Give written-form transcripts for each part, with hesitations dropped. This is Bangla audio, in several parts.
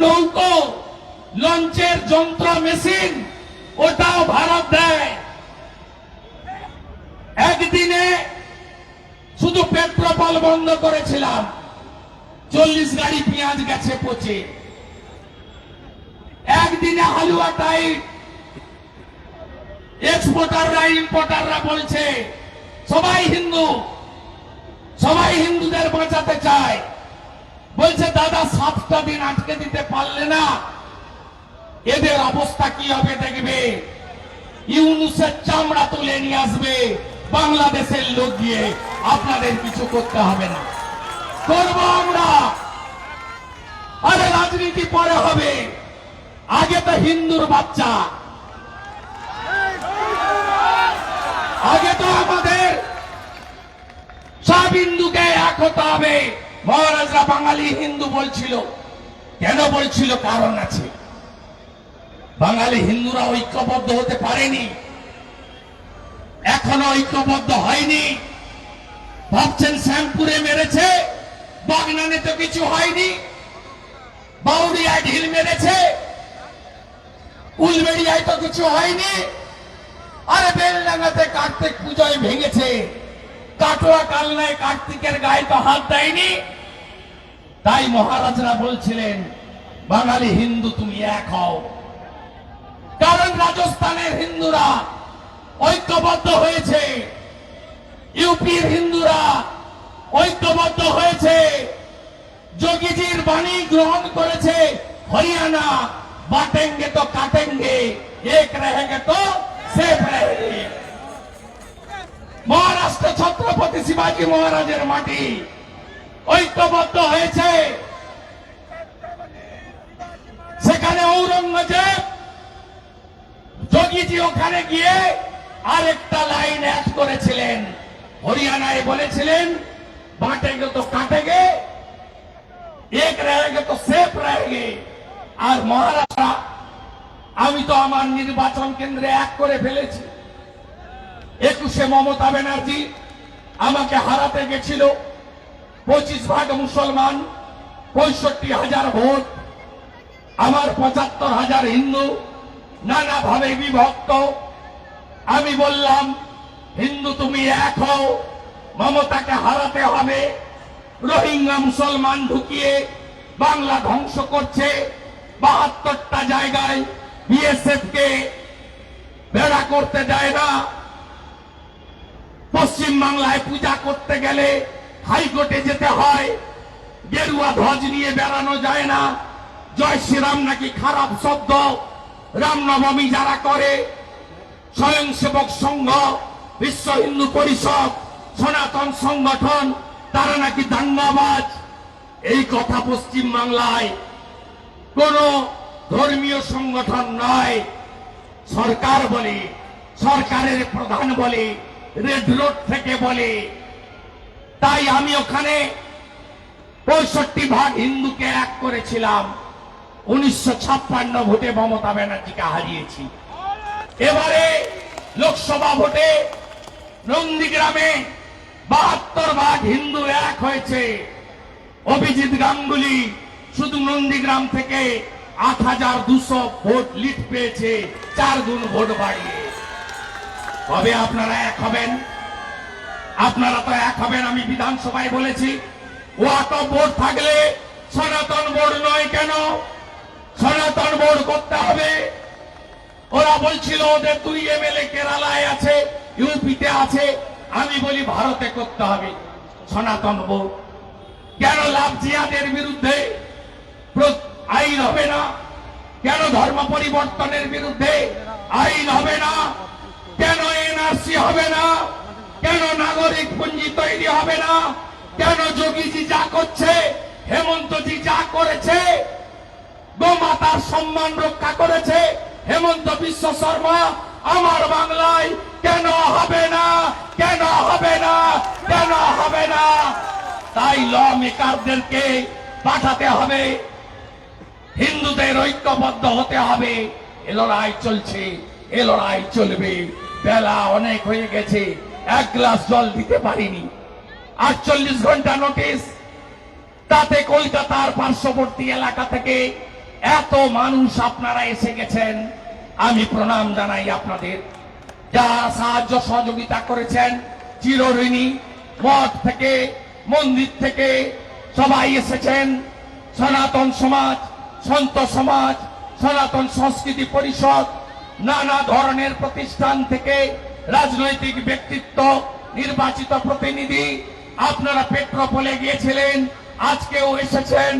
নৌকো লঞ্চের যন্ত্র মেশিন ওটাও ভারত দেয়। একদিনে শুধু পেট্রোল বন্ধ করেছিলাম, 40 গাড়ি পেঁয়াজ গেছে পচে। একদিনে হালুয়া টাইট। এক্সপোর্টাররা ইম্পোর্টাররা বলছে সবাই হিন্দু, সবাই হিন্দুদের বাঁচাতে চায়। বলছে দাদা 7টা দিন আটকে দিতে পারলে না, এদের অবস্থা কি হবে দেখবে। ইউনুসের চামড়া তুলে নিয়ে আসবে বাংলাদেশের লোক গিয়ে, আপনাদের কিছু করতে হবে না, করবো আমরা। আরে রাজনীতি পরে হবে, আগে তো হিন্দুর বাচ্চা, আগে তো আমাদের সব হিন্দুকে এক হতে হবে। মহারাজরা বাঙালি হিন্দু বলছিল, কেন বলছিল? কারণ আছে। বাঙালি হিন্দুরা ঐক্যবদ্ধ হতে পারেনি, এখনো ঐক্যবদ্ধ হয়নি। ভাবছেন শ্যামপুরে মেরেছে, বাগনানে তো কিছু হয়নি। বাউরিয়ায় ঢিল মেরেছে, উলবেড়িয়ায় তো কিছু হয়নি। আরে বেলডাঙ্গাতে কার্তিক পুজোয় ভেঙেছে, কাটোয়া কালনায় কার্তিকের গায়ে তো হাত দেয়নি। তাই মহারাজরা বলছিলেন বাঙালি হিন্দু তুমি এক হও। কারণ রাজস্থানের হিন্দুরা ঐক্যবদ্ধ হয়েছে, ইউপির হিন্দুরা ঐক্যবদ্ধ হয়েছে, যোগীজির বাণী গ্রহণ করেছে। হরিয়ানা বাটেঙ্গে তো কাটেঙ্গে, এক रहेंगे তো সেফ रहेंगे। মহারাষ্ট্র ছত্রপতি শিবাজী মহারাজের মাটি ঐক্যবদ্ধ হয়েছে। সেখানে ঔরঙ্গজেব, যোগীজি ওখানে গিয়ে আরেকটা লাইন অ্যাড করেছিলেন। হরিয়ানায় বলেছিলেন বাটেঙ্গে তো কাটেঙ্গে, এক रहेंगे তো সেফ रहेंगे। আর মহারাষ্ট্র, আমি তো আমার নির্বাচন কেন্দ্রে এক করে ফেলেছি। 21-এ মমতা ব্যানার্জি আমাকে হারাতে গেছিল, 25% মুসলমান, 65,000 ভোট, আমার 75,000 হিন্দু, নানাভাবে বিভক্ত। আমি বললাম হিন্দু তুমি এক হও, মমতাকে হারাতে হবে। রোহিঙ্গা মুসলমান ঢুকিয়ে বাংলা ধ্বংস করছে, 72টা জায়গায় বিএসএফ কে বেড়া করতে দেয় না। পশ্চিম বাংলায় পূজা করতে গেলে হাইকোর্টে যেতে হয়, গেরুয়া ধ্বজ নিয়ে বেড়ানো যায় না। জয় শ্রীরাম নাকি খারাপ শব্দ। রামনবমী যারা করে, স্বয়ংসেবক সংঘ, বিশ্ব হিন্দু পরিষদ, সনাতন সংগঠন, তারা নাকি দাঙ্গাবাজ। এই কথা পশ্চিম বাংলায় কোন ধর্মীয় সংগঠন নয়, সরকার বলে, সরকারের প্রধান বলে, রেড রোড থেকে বলে। তাই আমি ওখানে 65% হিন্দুকে এক করেছিলাম। 1956 ভোটে মমতা ব্যানার্জিকে হারিয়েছি। এবারে লোকসভা ভোটে নন্দীগ্রামে 72% হিন্দু এক হয়েছে। অভিজিৎ গাঙ্গুলি শুধু নন্দীগ্রাম থেকে 8,200 ভোট লিড পেয়েছে, 4 গুণ ভোট বাড়িয়ে। কবে আপনারা এক হবেন? আপনারা তো এক হবেন, আমি বিধানসভায় বলেছি। ওয়াকফ বোর্ড থাকলে সনাতন বোর্ড নয় কেন? সনাতন বোর্ড করতে হবে। ওরা বলছিল ওদের 2 এমএলএ কেরালায় আছে, ইউপিতে আছে। আমি বলি ভারতে করতে হবে সনাতন বোর্ড। কেন লাভ জিহাদের বিরুদ্ধে আইন হবে না? কেন ধর্ম পরিবর্তনের বিরুদ্ধে আইন হবে না? কেন এনআরসি হবে না? কেন নাগরিক পঞ্জি তৈরি হবে না? কেন যোগীজি যা করছে, হেমন্তজি যা করেছে, গোমাতার সম্মান রক্ষা করেছে হেমন্ত বিশ্ব শর্মা, আমার বাংলায় কেন হবে না? কেন হবে না? কেন হবে না? তাই ল মেকারদেরকে পাঠাতে হবে, হিন্দুদের ঐক্যবদ্ধ হতে হবে। এ লড়াই চলছে, এ লড়াই চলবে। বেলা অনেক হয়ে গেছে, 1 গ্লাস জল দিতে পারিনি। 48 ঘন্টা নোটিশ। তাতে কলকাতার পার্শ্ববর্তী এলাকা থেকে এত মানুষ আপনারা এসে গেছেন, আমি প্রণাম জানাই আপনাদের। যারা সাহায্য সহযোগিতা করেছেন চিরঋণী, মঠ থেকে মন্দির থেকে সবাই এসেছেন। সনাতন সমাজ, সন্ত সমাজ, সনাতন সংস্কৃতি পরিষদ, নানা ধরনের প্রতিষ্ঠান থেকে রাজনৈতিক ব্যক্তিত্ব, নির্বাচিত প্রতিনিধি, আপনারা পেট্রোপোলে গিয়েছিলেন, আজকেও এসেছেন।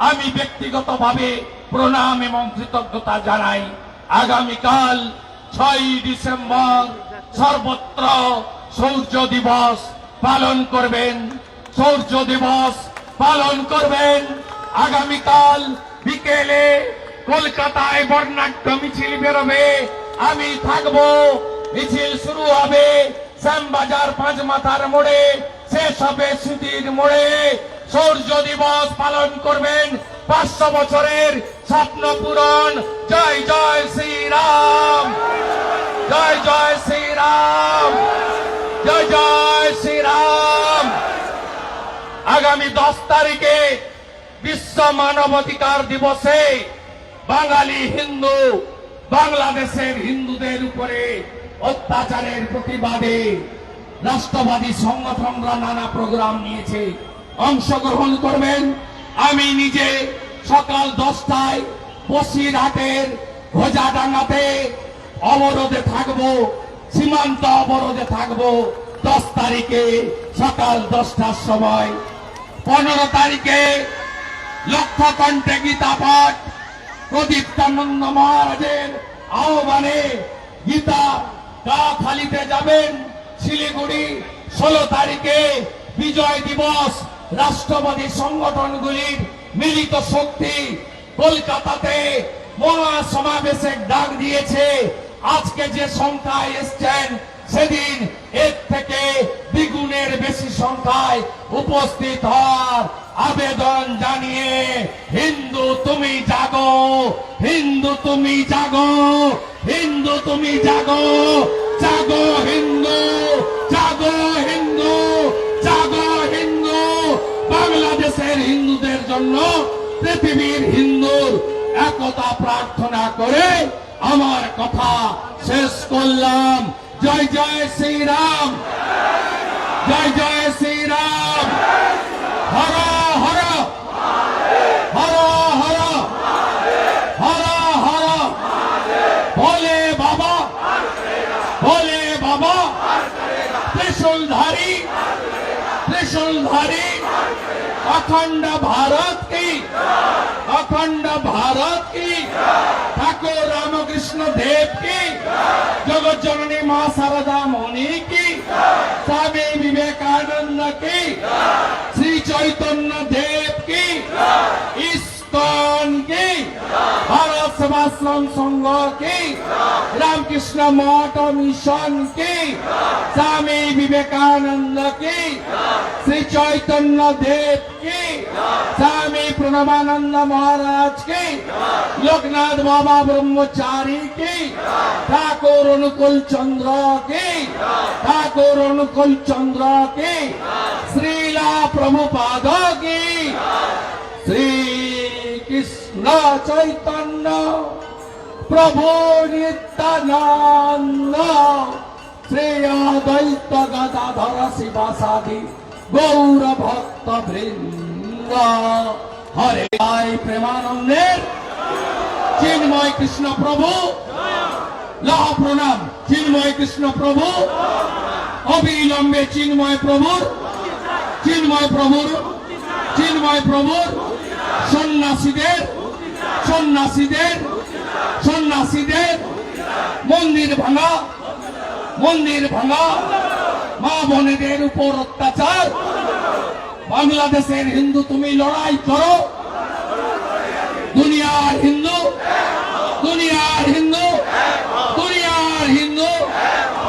আমি ব্যক্তিগতভাবে প্রণাম এবং কৃতজ্ঞতা জানাই। আগামীকাল 6 ডিসেম্বর সর্বত্র সূর্য দিবস পালন করবেন, সূর্য দিবস পালন করবেন। আগামীকাল বিকেলে কলকাতায় বর্ণাঢ্য মিছিল বেরোবে, আমি থাকবো। মিছিল শুরু হবে শ্যামবাজার 5 মাথার মোড়ে, শেষ হবে স্মৃতির মোড়ে। সূর্য দিবস পালন করবেন, 500 বছরের স্বপ্ন পূরণ। জয় জয় শ্রীরাম, জয় জয় শ্রীরাম, জয় জয় শ্রীরাম। আগামী 10 তারিখে বিশ্ব মানবাধিকার দিবসে বাঙালি হিন্দু বাংলাদেশের হিন্দুদের উপরে অত্যাচারের প্রতিবাদে রাষ্ট্রবাদী সংগঠনরা নানা প্রোগ্রাম নিয়েছে, অংশগ্রহণ করবেন। আমি নিজে সকাল 10টায় বসিরহাটের ঘোজাডাঙ্গাতে অবরোধে থাকবো, সীমান্ত অবরোধে থাকবো 10 তারিখে সকাল 10টার সময়। 15 তারিখে লক্ষ্যকণ্ঠে গীতা পাঠ, প্রদীপ্তানন্দ মহারাজের আহ্বানে গীতা গাখালিতে যাবেন শিলিগুড়ি। 16 তারিখে বিজয় দিবস, রাষ্ট্রবাদী সংগঠনগুলির মিলিত শক্তি কলকাতাতে মহাসমাবেশের ডাক দিয়েছে। আজকে যে সংখ্যায় এসছেন, সেদিন এর থেকে দ্বিগুণের বেশি সংখ্যায় উপস্থিত হওয়ার আবেদন জানিয়ে হিন্দু তুমি জাগো, হিন্দু তুমি জাগো, হিন্দু তুমি জাগো, জাগো হিন্দু, জাগো হিন্দু, জাগো হিন্দু। বাংলাদেশের হিন্দুদের জন্য পৃথিবীর হিন্দুর একতা প্রার্থনা করে আমার কথা শেষ করলাম। জয় জয় শ্রীরাম, জয় জয় শ্রীরাম। হর হর, হর হর, হর হর, ভোলে বাবা, ভোলে বাবা। ত্রিশূলধারী, ত্রিশূলধারী, अखंड भारत की, अखंड भारत की, ठाकुर रामकृष्ण देव की, जगत जननी मां शारदा मणि की, स्वामी विवेकानंद की, श्री चैतन्य देव की, इस्कॉन की, भारत सेवाश्रम संघ की, रामकृष्ण मठ मिशन की, स्वामी विवेकानंद की, श्री चैतन्य देव की, स्वामी प्रणवानंद महाराज की, लोकनाथ बाबा ब्रह्मचारी की, ठाकुर अनुकूल चंद्र की, ठाकुर अनुकूल चंद्र की, श्रीला प्रभुपाद की, श्री कृष्ण चैतन्य प्रभु नित्यानंद, श्री अद्वैत गदाधर शिवासादि गौर भक्त वृंद। हरे भाई प्रेमानंदे चिन्मय कृष्ण प्रभु, लह प्रणाम चिन्मय कृष्ण प्रभु, अविलंबे चिन्मय प्रभु, चिन्मय प्रभु, चिन्मय प्रभु। सन्यासीদের, সন্ন্যাসীদের, সন্ন্যাসীদের মন্দির ভাঙা, মন্দির ভাঙা, মা বোনেদের উপর অত্যাচার। বাংলাদেশের হিন্দু তুমি লড়াই করো, দুনিয়ার হিন্দু, দুনিয়ার হিন্দু, দুনিয়ার হিন্দু,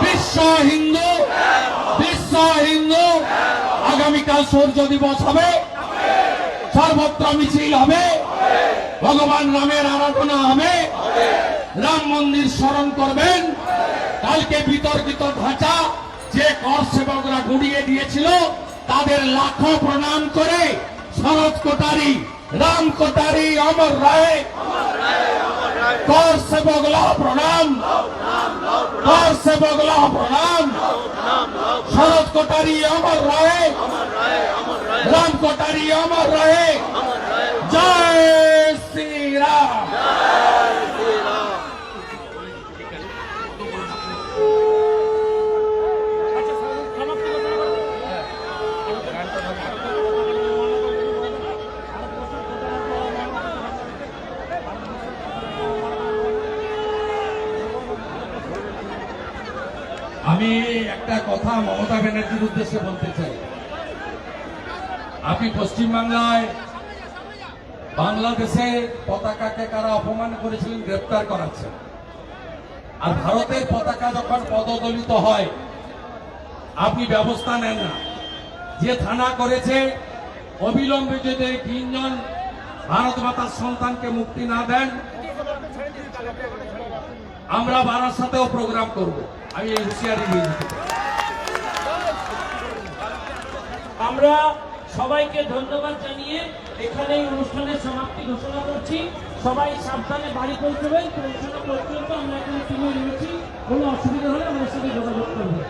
বিশ্ব হিন্দু, বিশ্ব হিন্দু। আগামীকাল সূর্য দিবস হবে, সর্বত্র মিছিল হবে, ভগবান রামের আরাধনা হবে, রাম মন্দির স্মরণ করবেন। কালকে বিতর্কিত ঢাঁচা যে কর সেবকরা গুড়িয়ে দিয়েছিল, তাদের লাখো প্রণাম করে শরৎ কোটারি राम कोटारी अमर रहे कौर से बगला प्रणाम कौर से बगला प्रणाम शरद कोटारी अमर रहे राम कोटारी अमर रहे जय श्री राम আমি একটা কথা মমতা ব্যানার্জির উদ্দেশ্যে বলতে চাই। আপনি পশ্চিমবাংলায় বাংলাদেশে পতাকাকে কারা অপমান করেছিলেন গ্রেপ্তার করাচ্ছেন, আর ভারতের পতাকা যখন পদদলিত হয় আপনি ব্যবস্থা নেন না। যে থানা করেছে অবিলম্বে যদি এই 3 জন ভারত মাতার সন্তানকে মুক্তি না দেন আমরা বারাসাতেও প্রোগ্রাম করব। আমি এই হুঁশিয়ারি দিয়ে দিতে চাই। আমরা সবাইকে ধন্যবাদ জানিয়ে এখানে এই অনুষ্ঠানের সমাপ্তি ঘোষণা করছি। সবাই সাবধানে বাড়ি পৌঁছবেন। পৌঁছানো পর্যন্ত আমরা এখানে টিমে রয়েছি। কোনো অসুবিধা হলে আমাদের সাথে যোগাযোগ করবেন।